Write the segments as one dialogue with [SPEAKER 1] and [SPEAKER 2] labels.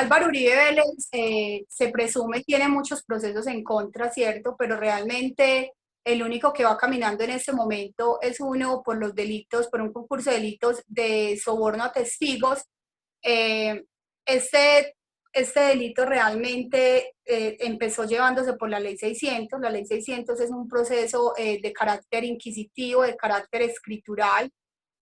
[SPEAKER 1] Álvaro Uribe Vélez se presume tiene muchos procesos en contra, ¿cierto? Pero realmente el único que va caminando en este momento es uno por los delitos, por un concurso de delitos de soborno a testigos. Eh, este, este delito realmente empezó llevándose por la ley 600. La ley 600 es un proceso de carácter inquisitivo, de carácter escritural,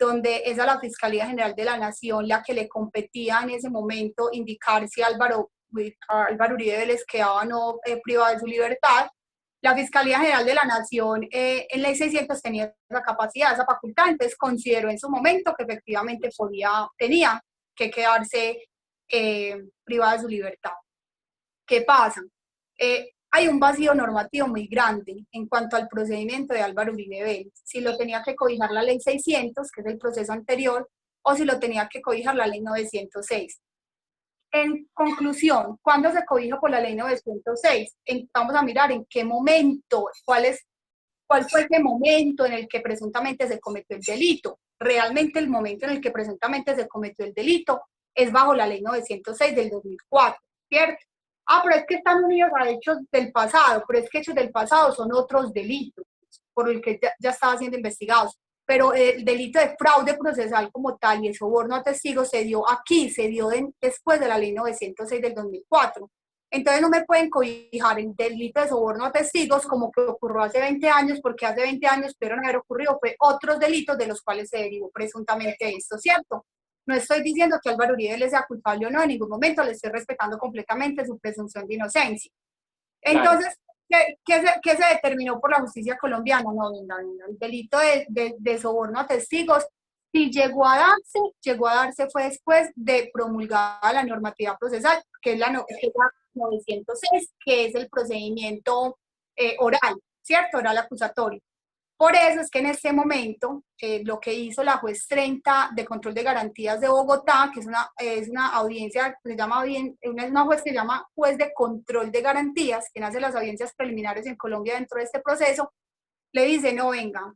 [SPEAKER 1] donde es a la Fiscalía General de la Nación la que le competía en ese momento indicar si Álvaro Uribe Vélez quedaba o no privado de su libertad. La Fiscalía General de la Nación en ley 600 tenía esa capacidad, esa facultad, entonces consideró en su momento que efectivamente tenía que quedarse privada de su libertad. ¿Qué pasa? Hay un vacío normativo muy grande en cuanto al procedimiento de Álvaro Uribe Vélez. Si lo tenía que cobijar la ley 600, que es el proceso anterior, o si lo tenía que cobijar la ley 906. En conclusión, ¿cuándo se cobija por la ley 906? Vamos a mirar en qué momento, cuál fue ese momento en el que presuntamente se cometió el delito. Realmente el momento en el que presuntamente se cometió el delito es bajo la ley 906 del 2004, ¿cierto? Pero es que están unidos a hechos del pasado, pero es que hechos del pasado son otros delitos por el que ya estaban siendo investigados. Pero el delito de fraude procesal como tal y el soborno a testigos se dio aquí, después de la ley 906 del 2004. Entonces no me pueden cobijar el delito de soborno a testigos como que ocurrió hace 20 años, porque hace 20 años pudieron haber ocurrido fue otros delitos de los cuales se derivó presuntamente esto, ¿cierto? No estoy diciendo que Álvaro Uribe le sea culpable o no, en ningún momento le estoy respetando completamente su presunción de inocencia.
[SPEAKER 2] Claro.
[SPEAKER 1] Entonces, ¿qué se determinó por la justicia colombiana? No, el delito de soborno a testigos, si llegó a darse fue después de promulgada la normativa procesal, que es la 906, que es el procedimiento oral, ¿cierto? Oral acusatorio. Por eso es que en este momento lo que hizo la juez 30 de control de garantías de Bogotá, que es una audiencia, se llama una juez que se llama juez de control de garantías, quien hace las audiencias preliminares en Colombia dentro de este proceso, le dice, no, venga,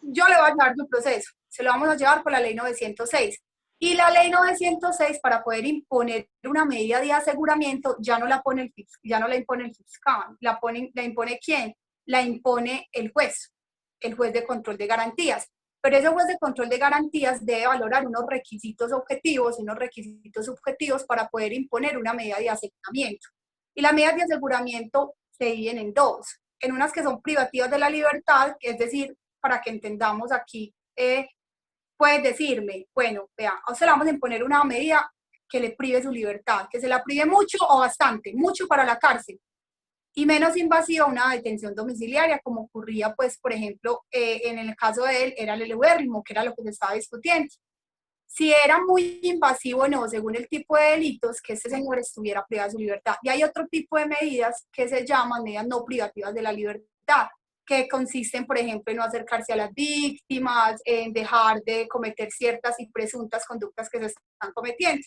[SPEAKER 1] yo le voy a llevar su proceso, se lo vamos a llevar por la ley 906. Y la ley 906, para poder imponer una medida de aseguramiento, ya no la impone el fiscal, la impone ¿quién? La impone el juez de control de garantías. Pero ese juez de control de garantías debe valorar unos requisitos objetivos y unos requisitos subjetivos para poder imponer una medida de aseguramiento. Y las medidas de aseguramiento se dividen en dos, en unas que son privativas de la libertad, es decir, para que entendamos aquí, puedes decirme, bueno, vea, a usted le vamos a imponer una medida que le prive su libertad, que se la prive mucho o bastante, mucho para la cárcel, y menos invasiva una detención domiciliaria, como ocurría, pues, por ejemplo, en el caso de él, era el eleuérrimo, que era lo que se estaba discutiendo. Si era muy invasivo o no, según el tipo de delitos, que este señor estuviera privado de su libertad. Y hay otro tipo de medidas que se llaman medidas no privativas de la libertad, que consisten, por ejemplo, en no acercarse a las víctimas, en dejar de cometer ciertas y presuntas conductas que se están cometiendo.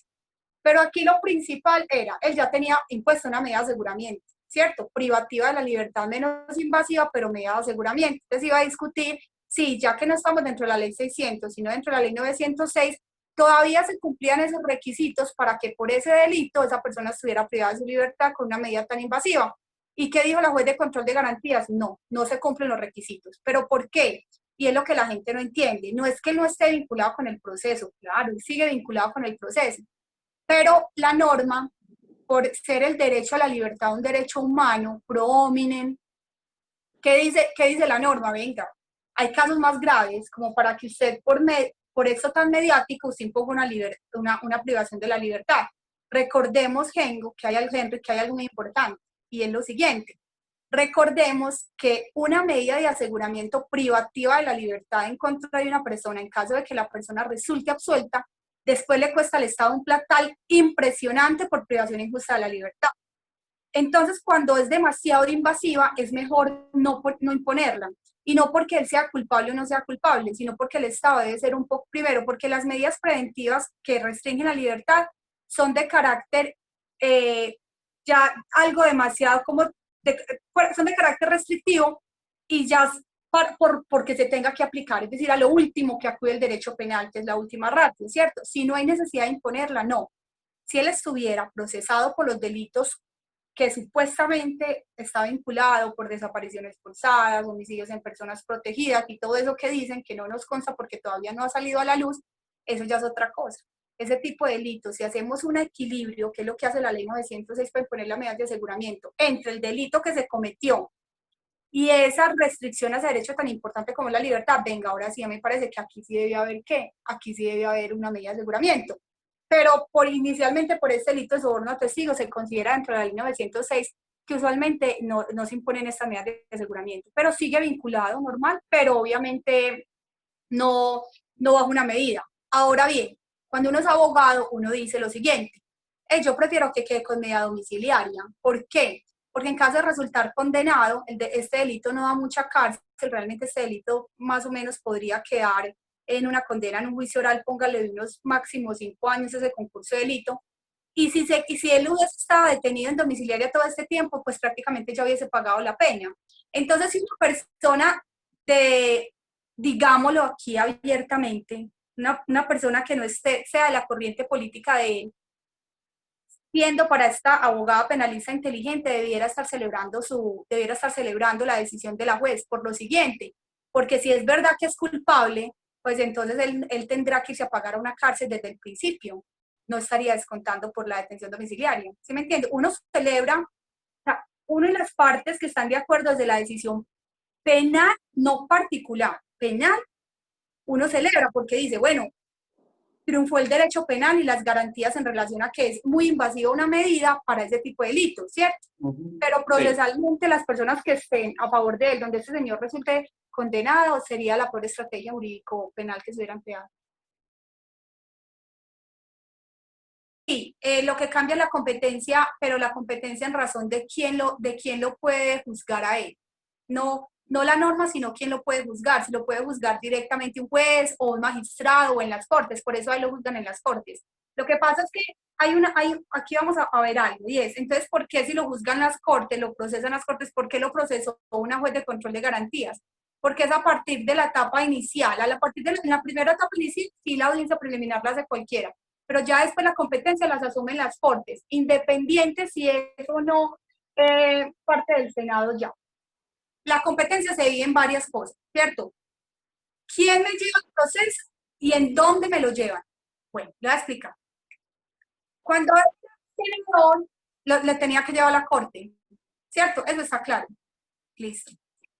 [SPEAKER 1] Pero aquí lo principal era, él ya tenía impuesto una medida de aseguramiento, ¿cierto? Privativa de la libertad, menos invasiva, pero medida de aseguramiento. Entonces iba a discutir, sí, ya que no estamos dentro de la ley 600, sino dentro de la ley 906, todavía se cumplían esos requisitos para que por ese delito esa persona estuviera privada de su libertad con una medida tan invasiva. ¿Y qué dijo la juez de control de garantías? No, no se cumplen los requisitos. ¿Pero por qué? Y es lo que la gente no entiende. No es que él no esté vinculado con el proceso, claro, él sigue vinculado con el proceso, pero la norma, por ser el derecho a la libertad un derecho humano, pro hominem, ¿qué dice la norma? Venga, hay casos más graves, como para que usted, por esto tan mediático, usted imponga una privación de la libertad. Recordemos, Henry, que hay algo muy importante, y es lo siguiente. Recordemos que una medida de aseguramiento privativa de la libertad en contra de una persona, en caso de que la persona resulte absuelta, después le cuesta al Estado un platal impresionante por privación injusta de la libertad. Entonces, cuando es demasiado invasiva, es mejor no imponerla. Y no porque él sea culpable o no sea culpable, sino porque el Estado debe ser un poco, primero, porque las medidas preventivas que restringen la libertad son de carácter ya algo demasiado son de carácter restrictivo y ya porque se tenga que aplicar, es decir, a lo último que acude el derecho penal, que es la última ratio, ¿cierto? Si no hay necesidad de imponerla, no. si él estuviera procesado por los delitos que supuestamente está vinculado por desapariciones forzadas, homicidios en personas protegidas y todo eso que dicen, que no nos consta porque todavía no ha salido a la luz, eso ya es otra cosa. Ese tipo de delitos, si hacemos un equilibrio, que es lo que hace la ley 906 para imponer las medidas de aseguramiento, entre el delito que se cometió y esa restricción a ese derecho tan importante como la libertad, venga, ahora sí me parece que aquí sí debe haber ¿qué? Aquí sí debe haber una medida de aseguramiento. Pero inicialmente por este delito de soborno a testigos se considera dentro de la ley 906 que usualmente no se imponen estas medidas de aseguramiento, pero sigue vinculado, normal, pero obviamente no bajo una medida. Ahora bien, cuando uno es abogado, uno dice lo siguiente, yo prefiero que quede con medida domiciliaria. ¿Por qué? Porque en caso de resultar condenado, este delito no da mucha cárcel, realmente este delito más o menos podría quedar en una condena, en un juicio oral, póngale de unos máximos 5 años ese concurso de delito, y si él hubiese estado detenido en domiciliaria todo este tiempo, pues prácticamente ya hubiese pagado la pena. Entonces, si una persona de, digámoslo aquí abiertamente, una persona que no sea de la corriente política de él, siendo para esta abogada penalista inteligente, debiera estar celebrando la decisión de la juez por lo siguiente, porque si es verdad que es culpable, pues entonces él tendrá que irse a pagar a una cárcel desde el principio, no estaría descontando por la detención domiciliaria. ¿Sí me entiende? Uno celebra, o sea, uno y las partes que están de acuerdo desde la decisión penal, no particular, penal, uno celebra porque dice, bueno, triunfó el derecho penal y las garantías en relación a que es muy invasiva una medida para ese tipo de delitos, ¿cierto? Pero procesalmente sí, las personas que estén a favor de él, donde ese señor resulte condenado, sería la peor estrategia jurídico-penal que se hubiera empleado. Sí, lo que cambia es la competencia, pero la competencia en razón de quién lo puede juzgar a él. No la norma, sino quién lo puede juzgar. Si lo puede juzgar directamente un juez o un magistrado o en las cortes, por eso ahí lo juzgan en las cortes. Lo que pasa es que aquí vamos a ver algo, y es, entonces, ¿por qué si lo juzgan las cortes, lo procesan las cortes, por qué lo procesó una juez de control de garantías? Porque es a partir de la etapa inicial, a partir de la primera etapa inicial, sí, la audiencia preliminar la hace cualquiera, pero ya después la competencia las asumen las cortes, independiente si es o no parte del Senado ya. La competencia se divide en varias cosas, ¿cierto? ¿Quién me lleva el proceso y en dónde me lo llevan? Bueno, le voy a explicar. Cuando el senador le tenía que llevar a la corte, ¿cierto? Eso está claro. Listo.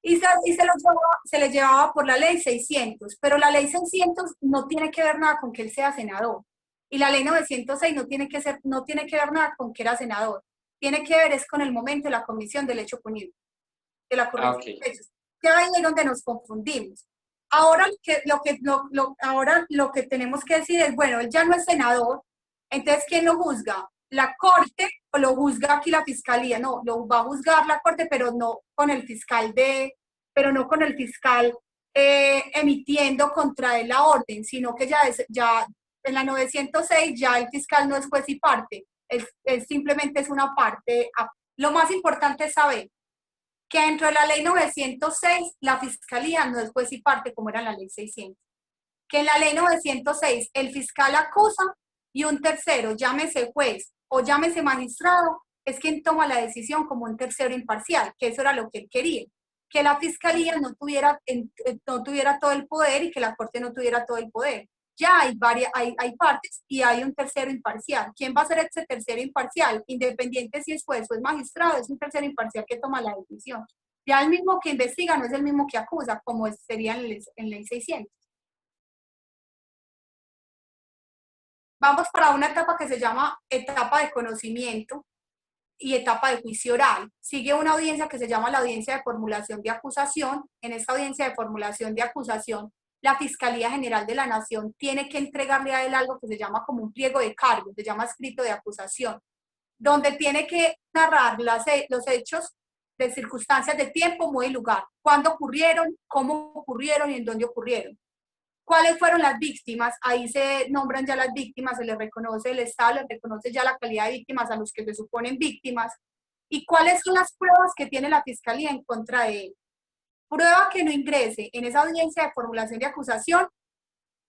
[SPEAKER 1] Y se le llevaba por la ley 600, pero la ley 600 no tiene que ver nada con que él sea senador. Y la ley 906 no tiene que ver nada con que era senador. Tiene que ver es con el momento de la comisión del hecho punible, de la corrección de hechos. Que ahí es donde nos confundimos. Ahora ahora lo que tenemos que decir es, bueno, él ya no es senador, entonces ¿quién lo juzga? ¿La corte o lo juzga aquí la fiscalía? No, lo va a juzgar la corte, pero no con el fiscal emitiendo contra él la orden, sino que ya en la 906 ya el fiscal no es juez y parte, él simplemente es una parte. Lo más importante es saber que dentro de la ley 906 la fiscalía no es juez y parte como era en la ley 600. Que en la ley 906 el fiscal acusa y un tercero, llámese juez o llámese magistrado, es quien toma la decisión como un tercero imparcial, que eso era lo que él quería, que la fiscalía no tuviera todo el poder y que la corte no tuviera todo el poder. Ya hay partes y hay un tercero imparcial. ¿Quién va a ser ese tercero imparcial? Independiente si es juez o es magistrado, es un tercero imparcial que toma la decisión. Ya el mismo que investiga no es el mismo que acusa, como sería en ley 600. Vamos para una etapa que se llama etapa de conocimiento y etapa de juicio oral. Sigue una audiencia que se llama la audiencia de formulación de acusación. En esta audiencia de formulación de acusación, la Fiscalía General de la Nación tiene que entregarle a él algo que se llama como un pliego de cargos, se llama escrito de acusación, donde tiene que narrar los hechos de circunstancias de tiempo, modo y lugar, cuándo ocurrieron, cómo ocurrieron y en dónde ocurrieron. ¿Cuáles fueron las víctimas? Ahí se nombran ya las víctimas, se les reconoce el Estado, les reconoce ya la calidad de víctimas a los que se suponen víctimas. ¿Y cuáles son las pruebas que tiene la Fiscalía en contra de él? Prueba que no ingrese en esa audiencia de formulación de acusación,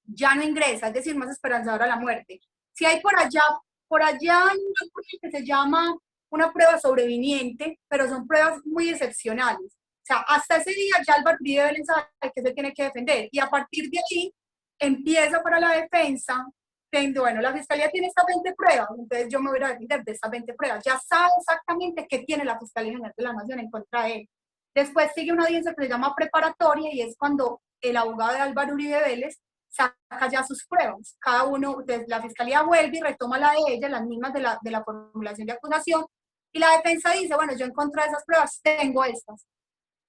[SPEAKER 1] ya no ingresa, es decir, más esperanzadora la muerte. Si hay por allá Por allá hay una cosa que se llama una prueba sobreviniente, pero son pruebas muy excepcionales. O sea, hasta ese día ya Álvaro Uribe Vélez sabe que se tiene que defender y a partir de ahí empieza para la defensa, diciendo, bueno, la fiscalía tiene estas 20 pruebas, entonces yo me voy a defender de estas 20 pruebas. Ya sabe exactamente qué tiene la Fiscalía General de la Nación en contra de él. Después sigue una audiencia que se llama preparatoria y es cuando el abogado de Álvaro Uribe Vélez saca ya sus pruebas. Cada uno, la fiscalía vuelve y retoma la de ella, las mismas de la formulación de acusación, y la defensa dice, bueno, yo en contra de esas pruebas tengo estas.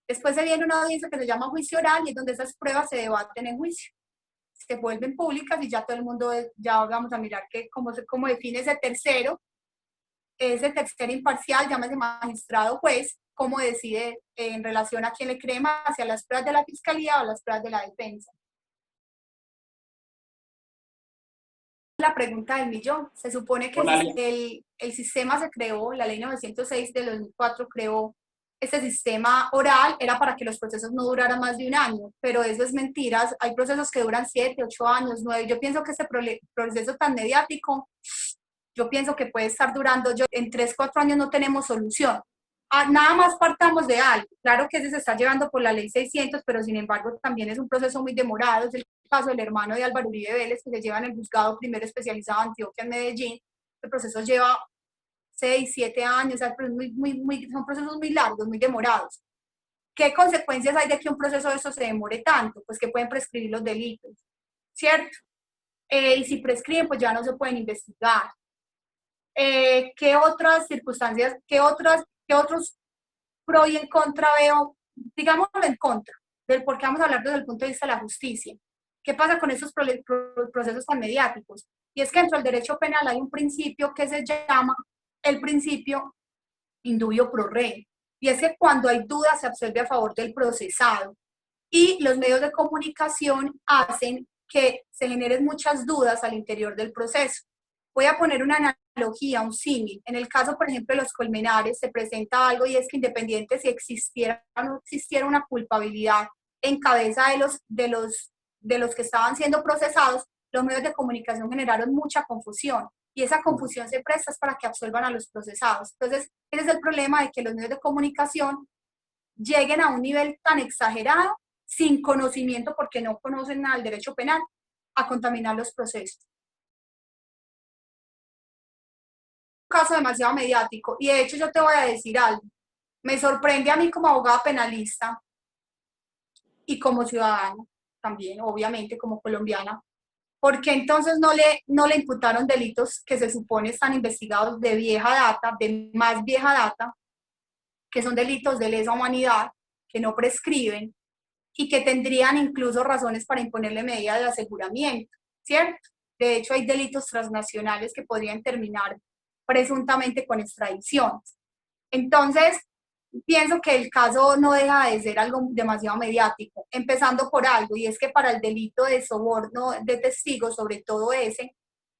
[SPEAKER 1] Después se viene una audiencia que se llama juicio oral y es donde esas pruebas se debaten en juicio. Se vuelven públicas y ya todo el mundo, ya vamos a mirar que cómo define ese tercer imparcial, llámese magistrado juez, cómo decide en relación a quién le cree más, hacia las pruebas de la fiscalía o las pruebas de la defensa. La pregunta del millón. Se supone que el sistema se creó, la ley 906 de 2004 creó este sistema oral, era para que los procesos no duraran más de un año, pero eso es mentira. Hay procesos que duran 7, 8 años, 9. Yo pienso que este proceso tan mediático, yo pienso que puede estar durando, en 3, 4 años no tenemos solución. Nada más partamos de algo. Claro que ese se está llevando por la ley 600, pero sin embargo también es un proceso muy demorado. Es el caso del hermano de Álvaro Uribe Vélez, que se lleva en el juzgado primero especializado en Antioquia, en Medellín. El proceso lleva 6, 7 años, son procesos muy largos, muy demorados. ¿Qué consecuencias hay de que un proceso de eso se demore tanto? Pues que pueden prescribir los delitos, ¿cierto? Y si prescriben, pues ya no se pueden investigar. ¿Qué otras circunstancias, qué otros pro y en contra veo? Digámoslo en contra, porque vamos a hablar desde el punto de vista de la justicia. ¿Qué pasa con esos procesos tan mediáticos? Y es que dentro del derecho penal hay un principio que se llama el principio indubio pro reo. Y es que cuando hay dudas se absuelve a favor del procesado. Y los medios de comunicación hacen que se generen muchas dudas al interior del proceso. Voy a poner una analogía, un símil. En el caso, por ejemplo, de los Colmenares, se presenta algo y es que independiente si existiera o no existiera una culpabilidad en cabeza de los que estaban siendo procesados, los medios de comunicación generaron mucha confusión y esa confusión se presta para que absuelvan a los procesados. Entonces, ese es el problema de que los medios de comunicación lleguen a un nivel tan exagerado, sin conocimiento, porque no conocen nada del derecho penal, a contaminar los procesos. Un caso demasiado mediático, y de hecho yo te voy a decir algo, me sorprende a mí como abogada penalista y como ciudadana también, obviamente como colombiana, porque entonces no le imputaron delitos que se supone están investigados de vieja data, de más vieja data, que son delitos de lesa humanidad, que no prescriben y que tendrían incluso razones para imponerle medidas de aseguramiento, ¿cierto? De hecho, hay delitos transnacionales que podrían terminar presuntamente con extradiciones. Entonces, pienso que el caso no deja de ser algo demasiado mediático, empezando por algo, y es que para el delito de soborno de testigos, sobre todo ese,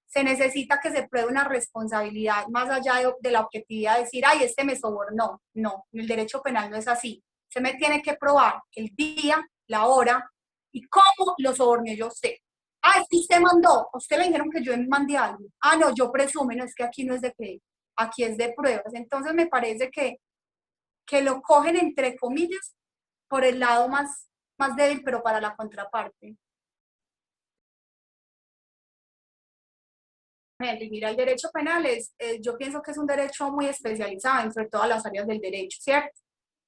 [SPEAKER 1] se necesita que se pruebe una responsabilidad más allá de la objetividad de decir, ay, este me sobornó. No, en el derecho penal no es así. Se me tiene que probar el día, la hora y cómo lo soborné yo a usted. Ah, es que usted mandó, a usted le dijeron que yo mandé algo. Ah, no, yo presumo, no, es que aquí no es de crédito, aquí es de pruebas. Entonces me parece que lo cogen entre comillas por el lado más débil, pero para la contraparte. Mira, el derecho penal yo pienso que es un derecho muy especializado entre todas las áreas del derecho, ¿cierto?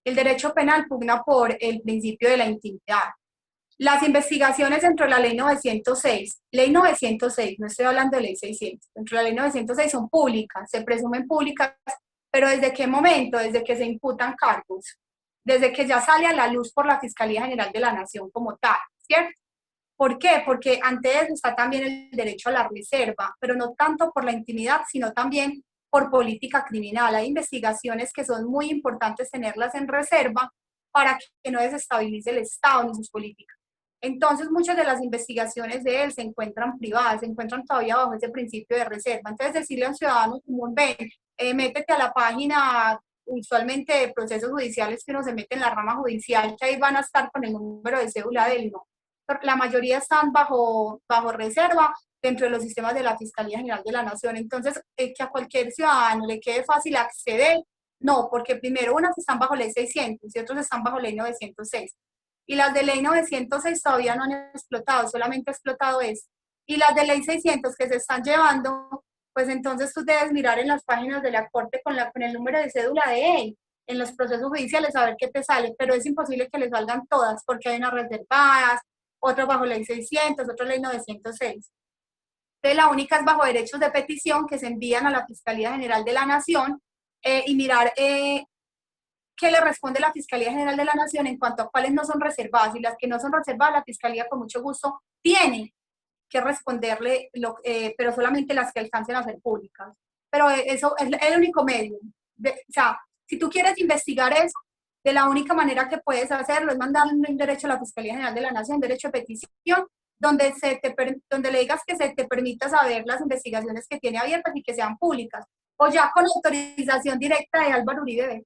[SPEAKER 1] El derecho penal pugna por el principio de la intimidad. Las investigaciones dentro de la ley 906, no estoy hablando de ley 600, dentro de la ley 906 son públicas, se presumen públicas, pero ¿desde qué momento? Desde que se imputan cargos, desde que ya sale a la luz por la Fiscalía General de la Nación como tal, ¿cierto? ¿Por qué? Porque ante eso está también el derecho a la reserva, pero no tanto por la intimidad, sino también por política criminal. Hay investigaciones que son muy importantes tenerlas en reserva para que no desestabilice el Estado ni sus políticas. Entonces, muchas de las investigaciones de él se encuentran privadas, se encuentran todavía bajo ese principio de reserva. Entonces, decirle a un ciudadano común, ven, métete a la página usualmente de procesos judiciales que uno se mete en la rama judicial, que ahí van a estar con el número de cédula de él, no. La mayoría están bajo reserva dentro de los sistemas de la Fiscalía General de la Nación. Entonces, que a cualquier ciudadano le quede fácil acceder, no, porque primero unas están bajo ley 600 y otros están bajo ley 906. Y las de ley 906 todavía no han explotado, solamente ha explotado eso. Y las de ley 600 que se están llevando, pues entonces tú debes mirar en las páginas de la Corte con el número de cédula de él, en los procesos judiciales, a ver qué te sale, pero es imposible que le salgan todas, porque hay unas reservadas, otras bajo ley 600, otra ley 906. Entonces, la única es bajo derechos de petición que se envían a la Fiscalía General de la Nación y mirar qué le responde la Fiscalía General de la Nación en cuanto a cuáles no son reservadas, y las que no son reservadas, la Fiscalía con mucho gusto tiene que responderle, pero solamente las que alcancen a ser públicas. Pero eso es el único medio. O sea, si tú quieres investigar eso, de la única manera que puedes hacerlo es mandarle un derecho a la Fiscalía General de la Nación, derecho de petición, donde le digas que se te permita saber las investigaciones que tiene abiertas y que sean públicas, o ya con autorización directa de Álvaro Uribe.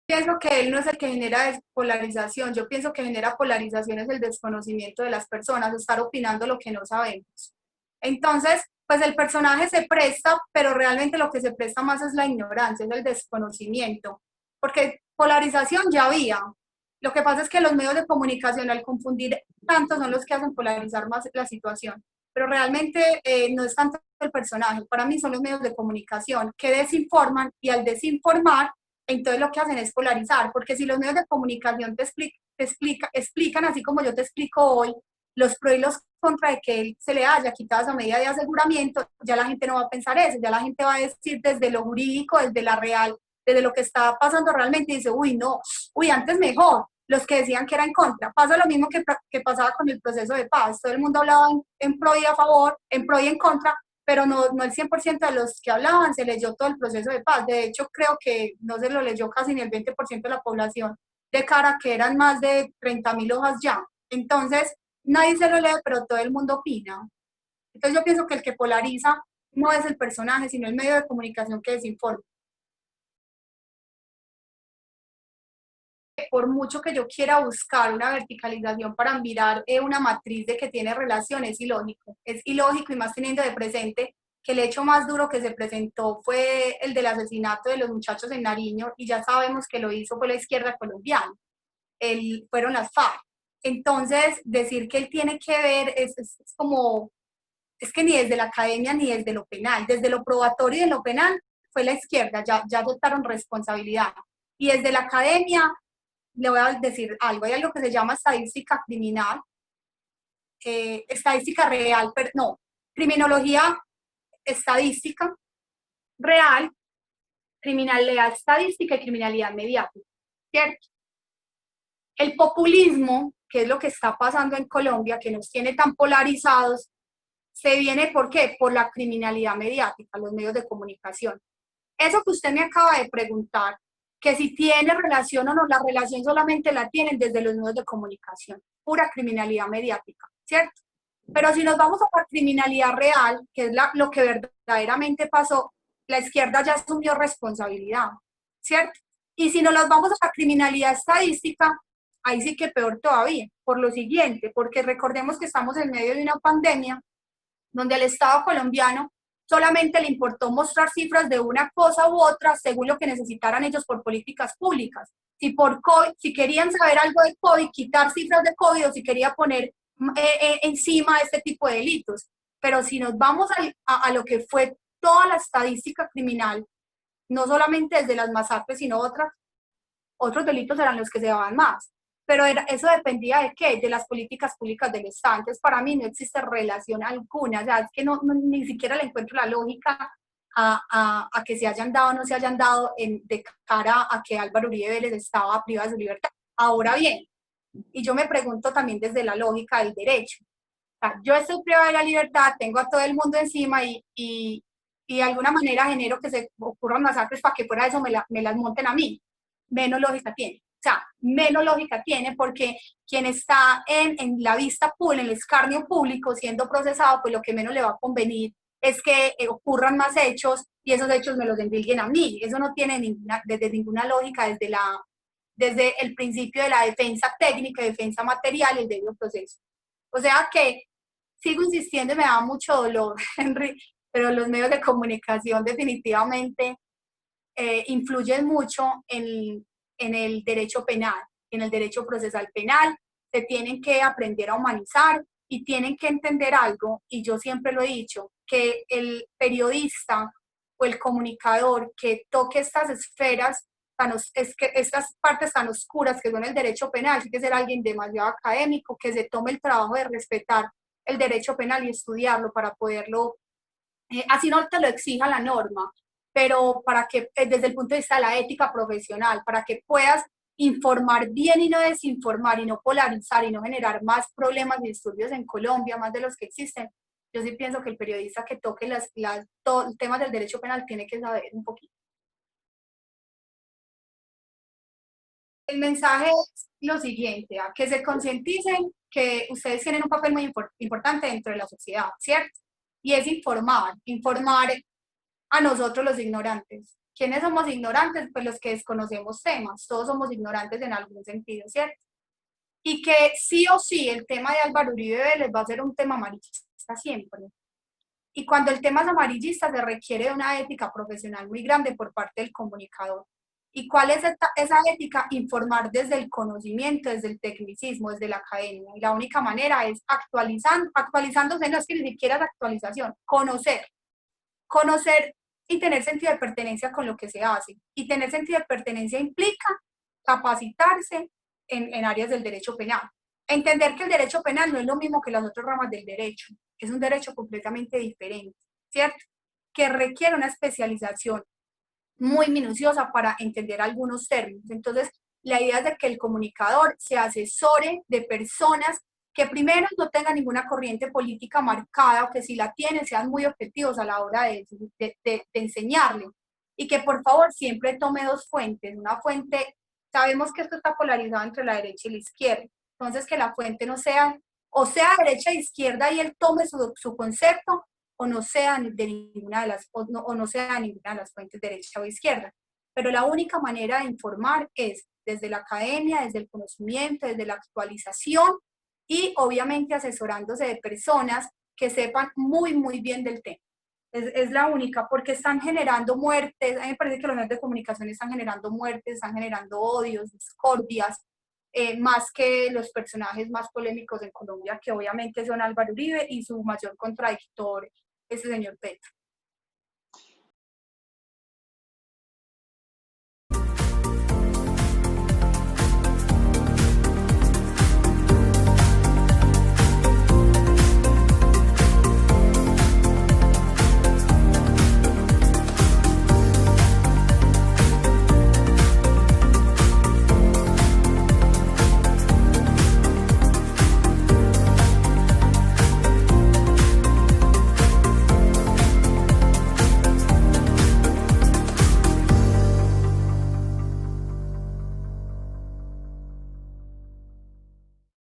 [SPEAKER 1] Pienso que él no es el que genera polarización, yo pienso que genera polarización es el desconocimiento de las personas, estar opinando lo que no sabemos. Entonces, pues el personaje se presta, pero realmente lo que se presta más es la ignorancia, es el desconocimiento, porque polarización ya había. Lo que pasa es que los medios de comunicación, al confundir tanto, son los que hacen polarizar más la situación, pero realmente no es tanto el personaje, para mí son los medios de comunicación que desinforman, y al desinformar, entonces lo que hacen es polarizar, porque si los medios de comunicación explican, así como yo te explico hoy, los pros y los contras de que él se le haya quitado esa medida de aseguramiento, ya la gente no va a pensar eso, ya la gente va a decir desde lo jurídico, desde la real, desde lo que está pasando realmente, y dice, uy, no, uy, antes mejor, los que decían que era en contra. Pasa lo mismo que pasaba con el proceso de paz, todo el mundo hablaba en pro y a favor, en pro y en contra, pero no el 100% de los que hablaban se leyó todo el proceso de paz. De hecho, creo que no se lo leyó casi ni el 20% de la población, de cara a que eran más de 30.000 hojas ya. Entonces, nadie se lo lee, pero todo el mundo opina. Entonces, yo pienso que el que polariza no es el personaje, sino el medio de comunicación que desinforma. Por mucho que yo quiera buscar una verticalización para mirar una matriz de que tiene relación, es ilógico. Es ilógico, y más teniendo de presente que el hecho más duro que se presentó fue el del asesinato de los muchachos en Nariño, y ya sabemos que lo hizo fue la izquierda colombiana, fueron las FARC. Entonces, decir que él tiene que ver es como, es que ni desde la academia ni desde lo penal, desde lo probatorio y en lo penal fue la izquierda, ya adoptaron responsabilidad. Y desde la academia, le voy a decir algo, hay algo que se llama estadística criminal, estadística real, pero no, criminología estadística real, criminalidad estadística y criminalidad mediática, ¿cierto? El populismo, que es lo que está pasando en Colombia, que nos tiene tan polarizados, se viene, ¿por qué? Por la criminalidad mediática, los medios de comunicación. Eso que usted me acaba de preguntar, que si tiene relación o no, la relación solamente la tienen desde los medios de comunicación, pura criminalidad mediática, ¿cierto? Pero si nos vamos a la criminalidad real, que es lo que verdaderamente pasó, la izquierda ya asumió responsabilidad, ¿cierto? Y si nos las vamos a la criminalidad estadística, ahí sí que peor todavía, por lo siguiente, porque recordemos que estamos en medio de una pandemia donde al Estado colombiano solamente le importó mostrar cifras de una cosa u otra según lo que necesitaran ellos por políticas públicas. Si por COVID, si querían saber algo de COVID, quitar cifras de COVID, o si quería poner encima este tipo de delitos. Pero si nos vamos a lo que fue toda la estadística criminal, no solamente desde las masacres, sino otros delitos eran los que se daban más. Pero eso dependía de qué, de las políticas públicas del Estado. Entonces, para mí no existe relación alguna, o sea, es que ni siquiera le encuentro la lógica a que se hayan dado o no se hayan dado de cara a que Álvaro Uribe Vélez estaba privado de su libertad. Ahora bien, y yo me pregunto también desde la lógica del derecho, o sea, yo estoy privada de la libertad, tengo a todo el mundo encima y de alguna manera genero que se ocurran masacres para que fuera de eso me las monten a mí. Menos lógica tiene. O sea, menos lógica tiene, porque quien está en la vista pública, en el escarnio público, siendo procesado, pues lo que menos le va a convenir es que ocurran más hechos y esos hechos me los endilguen a mí. Eso no tiene desde ninguna lógica desde el principio de la defensa técnica, defensa material y el debido proceso. O sea que sigo insistiendo y me da mucho dolor, Henry, pero los medios de comunicación definitivamente influyen mucho en el derecho penal, en el derecho procesal penal. Se tienen que aprender a humanizar y tienen que entender algo, y yo siempre lo he dicho, que el periodista o el comunicador que toque estas esferas, es que estas partes tan oscuras que son el derecho penal, tiene que ser alguien demasiado académico, que se tome el trabajo de respetar el derecho penal y estudiarlo para poderlo, así no te lo exija la norma, pero para que, desde el punto de vista de la ética profesional, para que puedas informar bien y no desinformar y no polarizar y no generar más problemas y disturbios en Colombia, más de los que existen. Yo sí pienso que el periodista que toque los temas del derecho penal tiene que saber un poquito. El mensaje es lo siguiente, a que se concienticen que ustedes tienen un papel muy importante dentro de la sociedad, ¿cierto? Y es informar a nosotros los ignorantes. ¿Quiénes somos ignorantes? Pues los que desconocemos temas, todos somos ignorantes en algún sentido, ¿cierto? Y que sí o sí el tema de Álvaro Uribe Vélez va a ser un tema amarillista siempre. Y cuando el tema es amarillista se requiere de una ética profesional muy grande por parte del comunicador. ¿Y cuál es esa ética? Informar desde el conocimiento, desde el tecnicismo, desde la academia. Y la única manera es actualizándose, no es que ni siquiera es actualización, conocer y tener sentido de pertenencia con lo que se hace. Y tener sentido de pertenencia implica capacitarse en áreas del derecho penal. Entender que el derecho penal no es lo mismo que las otras ramas del derecho, es un derecho completamente diferente, ¿cierto? Que requiere una especialización muy minuciosa para entender algunos términos. Entonces, la idea es de que el comunicador se asesore de personas que primero no tengan ninguna corriente política marcada, o que si la tienen sean muy objetivos a la hora de enseñarle, y que por favor siempre tome dos fuentes. Una fuente, sabemos que esto está polarizado entre la derecha y la izquierda, entonces que la fuente no sea, o sea derecha e izquierda y él tome su concepto, o no sea de ninguna de las, o no sea ninguna de las fuentes derecha o izquierda. Pero la única manera de informar es desde la academia, desde el conocimiento, desde la actualización y obviamente asesorándose de personas que sepan muy, muy bien del tema. Es la única, porque están generando muertes. A mí me parece que los medios de comunicación están generando muertes, están generando odios, discordias, más que los personajes más polémicos en Colombia, que obviamente son Álvaro Uribe y su mayor contradictor, ese señor Petro.